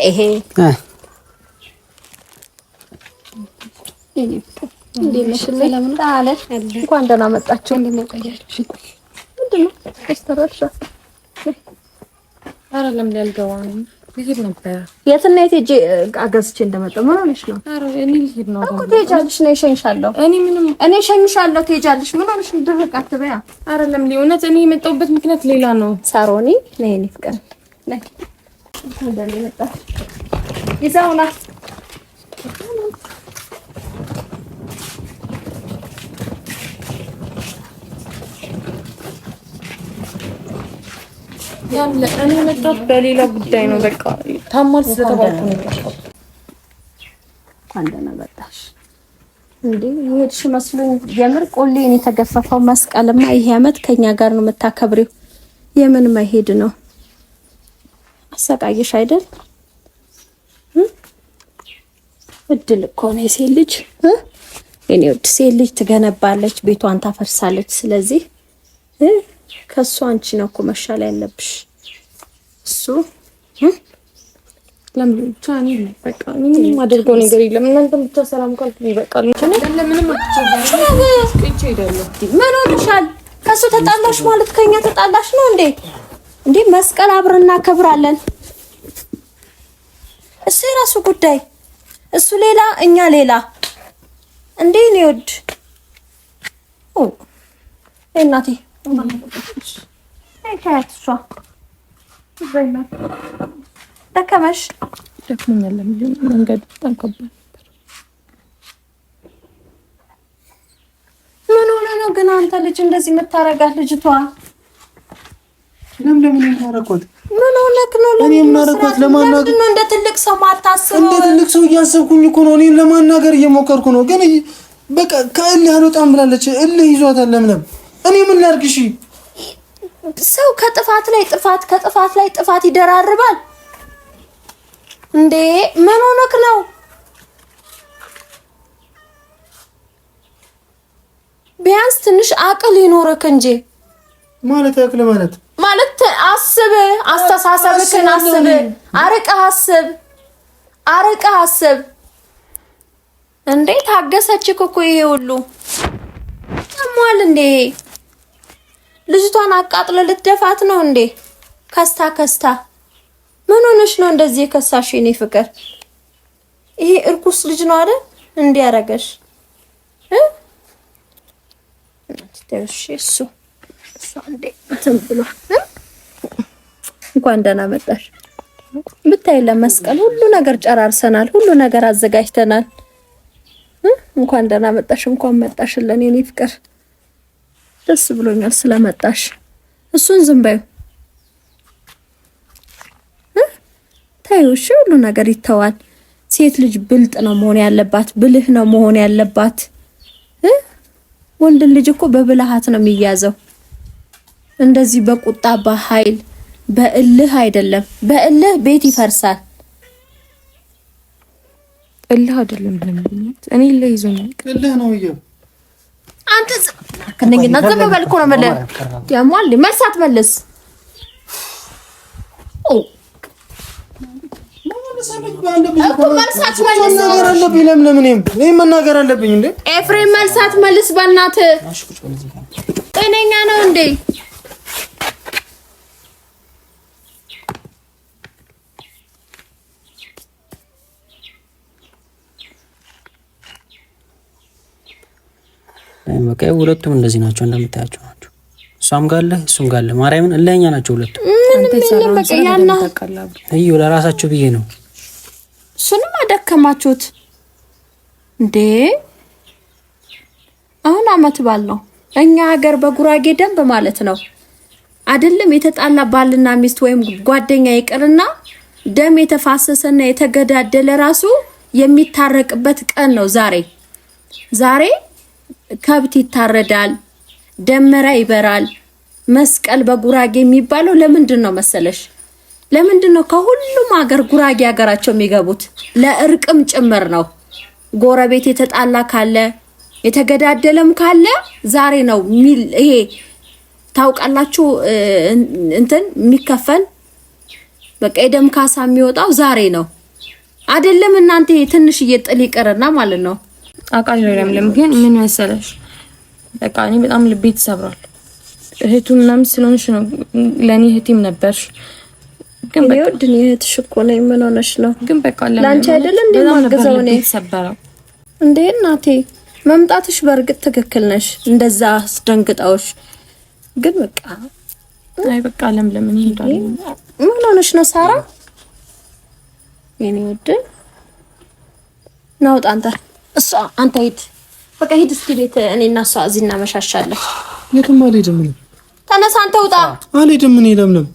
ይሄ እንኳን ደህና መጣችሁ። ኧረ ለምን ያልገባ ነው? ልሄድ ነበር። የትና የት ሄጄ አገዝቼ እንደመጣሁ ምን ሆነሽ ነው? ኧረ እኔ ልሄድ ነው እኮ። ትሄጃለሽ ነው? እሸኝሻለሁ። እኔ እሸኝሻለሁ። ትሄጃለሽ። ምን ሆነሽ ነው? ድርቅ አትበያ። ኧረ ለምን እውነት እኔ የመጣሁበት ምክንያት ሌላ ነው። ሳሮኒ ነይ፣ እኔ ፍቅር ነይ። እንደኔ መጣ ይዛውና ያለ እኔ መጣሁ በሌላ ጉዳይ ነው። በቃ ታማል ስለተባልኩ ነው። እንኳን ደህና መጣሽ። እንዴ ይሄድሽ መስሎኝ የምር ቆሌን የተገፈፈው መስቀልማ ይሄ አመት ከኛ ጋር ነው የምታከብሪው። የምን መሄድ ነው? አሰቃየሽ አይደል? እድል እኮ ነው የሴት ልጅ። የኔ ወድ ሴት ልጅ ትገነባለች፣ ቤቷን ታፈርሳለች። ስለዚህ ከሱ አንቺ ነው እኮ መሻል ያለብሽ። እሱ ለምን ብቻ እኔ በቃ ምንም አድርገው ነገር የለም። እናንተም ብቻ ሰላም ካልኩ ይበቃል። ለምንም ምን ሆነሻል? ከሱ ተጣላሽ ማለት ከኛ ተጣላሽ ነው እንዴ? እንዴ መስቀል አብረን እናከብራለን። እሱ የራሱ ጉዳይ፣ እሱ ሌላ እኛ ሌላ። እንዴ ነው ወድ እናቴ አይካት እሷ ዘይና ደከመሽ ደክሞኛል። መንገዱ በጣም ከባድ ነበር። ምን ሆነ ነው ግን አንተ ልጅ እንደዚህ የምታረጋት ልጅቷ? ለምን ታረኳት? ምን ሆነክ ነው? እኔ ምን አረኳት? ለማናገር ነው እንደ ትልቅ ሰው ማታስበው? እንደ ትልቅ ሰው እያሰብኩኝ እኮ ነው። እኔ ለማናገር እየሞከርኩ ነው፣ ግን በቃ ከእልህ አልወጣም ብላለች። እልህ ይዟታል። ለምለም እኔ ምን ላድርግ? እሺ ሰው ከጥፋት ላይ ጥፋት ይደራርባል እንዴ? ምን ሆነክ ነው? ቢያንስ ትንሽ አቅል ይኖርክ እንጂ ማለት አቅል ማለት አስብ፣ አስተሳሰብክን አስብ፣ አርቀህ አስብ እንዴ። ታገሰችክ እኮ ይሄ ሁሉ ተሟል እንዴ? ልጅቷን አቃጥለ ልትደፋት ነው እንዴ? ከስታ ምን ሆነሽ ነው እንደዚህ የከሳሽ? የኔ ፍቅር ይሄ እርኩስ ልጅ ነው አይደል እንዴ ያረገሽ? እሱ እንዴ ተንብሎ እንኳን ደህና መጣሽ። ብታይ ለመስቀል ሁሉ ነገር ጨራርሰናል፣ ሁሉ ነገር አዘጋጅተናል። እንኳን ደህና መጣሽ፣ እንኳን መጣሽልን የኔ ፍቅር። ደስ ብሎኛል ስለመጣሽ። እሱን ዝም በይው ታዩ። እሺ ሁሉ ነገር ይተዋል። ሴት ልጅ ብልጥ ነው መሆን ያለባት፣ ብልህ ነው መሆን ያለባት። ወንድ ልጅ እኮ በብልሃት ነው የሚያዘው፣ እንደዚህ በቁጣ በኃይል በእልህ አይደለም። በእልህ ቤት ይፈርሳል። እልህ አይደለም ለምንድነው? እኔ እልህ ይዞኛል። እልህ ነው ይሄ። አንተ ከነገና ዘበበል እኮ ነው ማለት ያሟል። መልሳት መልስ መናገር አለብኝ እንዴ? ኤፍሬም መልሳት መልስ። በእናትህ ጤነኛ ነው እንዴ? በቃ ሁለቱም እንደዚህ ናቸው፣ እንደምታያቸው ናቸው። እሷም ጋር አለ እሱም ጋር አለ። ማርያምን እለኛ ናቸው ሁለቱም። ምንም በቃ ያና እዩ ለራሳቸው ብዬ ነው። እሱንም አደከማችሁት እንዴ? አሁን አመት ባል ነው እኛ ሀገር በጉራጌ ደንብ ማለት ነው አይደለም። የተጣላ ባልና ሚስት ወይም ጓደኛ ይቅርና ደም የተፋሰሰና የተገዳደለ ራሱ የሚታረቅበት ቀን ነው ዛሬ ከብት ይታረዳል፣ ደመራ ይበራል። መስቀል በጉራጌ የሚባለው ለምንድን ነው መሰለሽ? ለምንድን ነው ከሁሉም ሀገር ጉራጌ ሀገራቸው የሚገቡት? ለእርቅም ጭምር ነው። ጎረቤት የተጣላ ካለ የተገዳደለም ካለ ዛሬ ነው ይሄ ታውቃላችሁ፣ እንትን የሚከፈል በቃ የደም ካሳ የሚወጣው ዛሬ ነው አይደለም? እናንተ ትንሽዬ ጥል ይቀርና ማለት ነው። አውቃለሁ። ለምለም ግን ምን መሰለሽ፣ በቃ እኔ በጣም ልቤ ተሰብሯል። እህቱ ምናምን ስለሆንሽ ነው፣ ለኔ እህቴም ነበርሽ። ግን በቃ ይወድኝ እህትሽ እኮ ነኝ። ምን ሆነሽ ነው? ግን በቃ ላንቺ አይደለም እንዴ ማገዘው ነኝ ተሰበረው እንዴ? እናቴ መምጣትሽ በእርግጥ ትክክል ነሽ፣ እንደዛ አስደንግጣውሽ። ግን በቃ አይ በቃ ለምለም እኔ እንዳለኝ ምን ሆነሽ ነው ሳራ? የኔ ውድ ናውጣ አንተ ሂድ፣ በቃ ሂድ እስኪ ቤት። እኔ እና እሷ እዚህ እናመሻሻለን። የትም አልሄድም። ተነሳ አንተ ውጣ። አልሄድም። እኔ ለምለም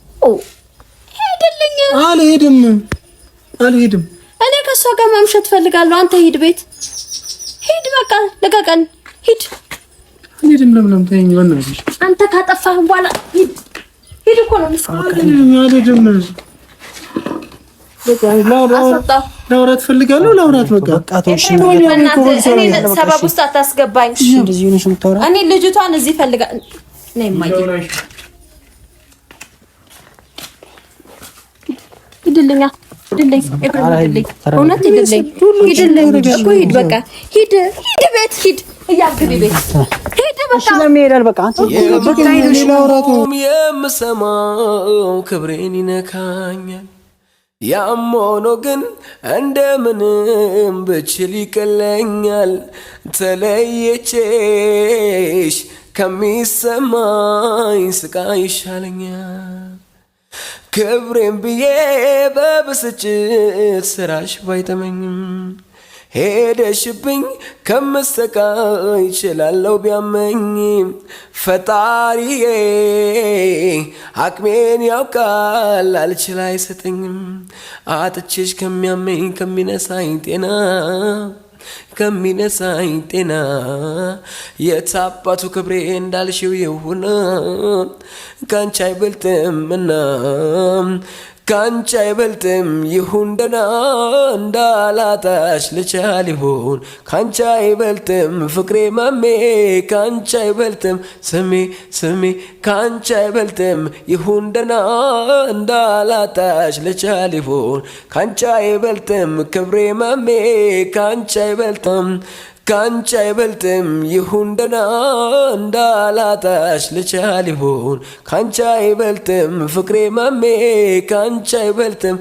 ሄድልኝ። አልሄድም። እኔ ከእሷ ጋር መምሸት ፈልጋለሁ። አንተ ሂድ ቤት ሂድ፣ በቃ ልቀቀን፣ ሂድ። አልሄድም። ለምለም ተይኝ በእናትሽ። አንተ ካጠፋህ በኋላ ሂድ እኮ ነው። አልሄድም። ላውራት ፈልጋለሁ። ላውራት በቃ ሰበብ ውስጥ አታስገባኝ። እኔ ልጅቷን እዚህ ፈልጋ ነይ ማይ ሂድልኝ እውነት ሂድልኝ እኮ ሂድ፣ በቃ ሂድ ቤት ሂድ፣ እያግቢ ቤት ሂድ። በቃ ስለሚሄዳል በቃ አንተ የምሰማው ክብሬን ይነካኛል። ያም ሆኖ ግን እንደምንም ብችል ይቀለኛል። ተለየቼሽ ከሚሰማኝ ስቃይ ይሻለኛል። ክብሬን ብዬ በብስጭት ስራሽ ባይተመኝም ሄደሽብኝ ከምሰቃይ ይችላለው ቢያመኝም ፈጣሪዬ አቅሜን ያውቃል አልችል አይሰጠኝም። አጥቼሽ ከሚያመኝ ከሚነሳኝ ጤና የታባቱ ክብሬ እንዳልሽው ይሁን ካንቺ አይበልጥምና ካንቺ አይበልጥም ይሁን ደና እንዳላጣሽ ልቻል ይሁን ካንቺ አይበልጥም ፍቅሬ ማሜ ካንቺ አይበልጥም ስሜ ካንቺ አይበልጥም ይሁን ደና እንዳላጣሽ ልቻል ይሁን ካንቺ አይበልጥም ክብሬ ማሜ ካንቺ አይበልጥም ካንቺ አይበልጥም ይሁን ደና እንዳላጣሽ ልቻል ይሁን ካንቺ አይበልጥም ፍቅሬ ማሜ ካንቺ አይበልጥም